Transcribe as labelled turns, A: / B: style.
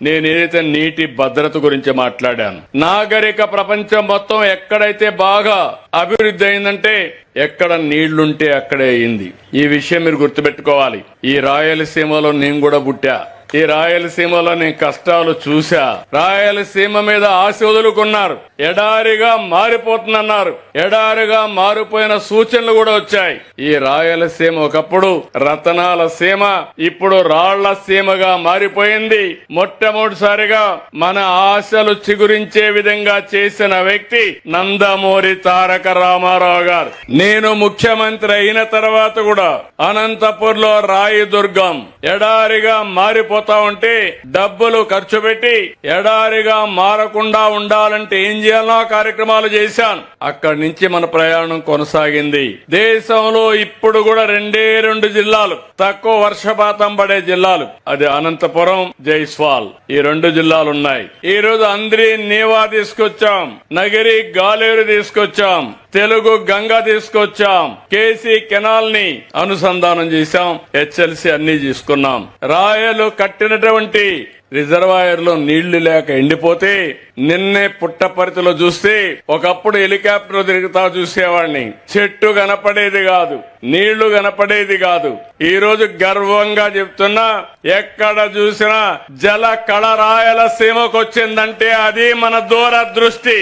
A: నేను ఏదైతే నీటి భద్రత గురించి మాట్లాడాను, నాగరిక ప్రపంచం మొత్తం ఎక్కడైతే బాగా అభివృద్ధి అయిందంటే ఎక్కడ నీళ్లుంటే అక్కడే అయింది. ఈ విషయం మీరు గుర్తుపెట్టుకోవాలి. ఈ రాయలసీమలో నేను కూడా పుట్టా. ఈ రాయలసీమలో నేను కష్టాలు చూశా. రాయలసీమ మీద ఆశ వదులుకున్నారు. ఎడారిగా మారిపోతుందన్నారు. ఎడారిగా మారిపోయిన సూచనలు కూడా వచ్చాయి. ఈ రాయలసీమ ఒకప్పుడు రతనాల సీమ, ఇప్పుడు రాళ్ల సీమగా మారిపోయింది. మొట్టమొదటిసారిగా మన ఆశలు చిగురించే విధంగా చేసిన వ్యక్తి నందమూరి తారక రామారావు గారు. నేను ముఖ్యమంత్రి అయిన తర్వాత కూడా అనంతపూర్ లో రాయదుర్గం ఎడారిగా మారిపోతా ఉంటే డబ్బులు ఖర్చు పెట్టి ఎడారిగా మారకుండా ఉండాలంటే ఏం చేయాలో కార్యక్రమాలు చేశాను. అక్కడి నుంచి మన ప్రయాణం కొనసాగింది. దేశంలో ఇప్పుడు కూడా రెండు జిల్లాలు తక్కువ వర్షపాతం పడే జిల్లాలు, అది అనంతపురం, జైస్వాల్. ఈ 2 జిల్లాలు ఉన్నాయి. ఈ రోజు అంద్రి నీవా తీసుకొచ్చాం, నగిరి గాలేరు తీసుకొచ్చాం, తెలుగు గంగ తీసుకొచ్చాం, కేసీ కెనాల్ ని అనుసంధానం చేశాం, హెచ్ఎల్సీ అన్ని తీసుకున్నాం. రాయలు కట్టినటువంటి రిజర్వాయర్ లో నీళ్లు లేక ఎండిపోతే నిన్నే పుట్టపర్తిలో చూస్తే ఒకప్పుడు హెలికాప్టర్ తిరుగుతా చూసేవాడిని. చెట్టు కనపడేది కాదు, నీళ్లు కనపడేది కాదు. ఈ రోజు గర్వంగా చెప్తున్నా, ఎక్కడ చూసినా జల కళ రాయలసీమకు వచ్చిందంటే అది మన దూరదృష్టి.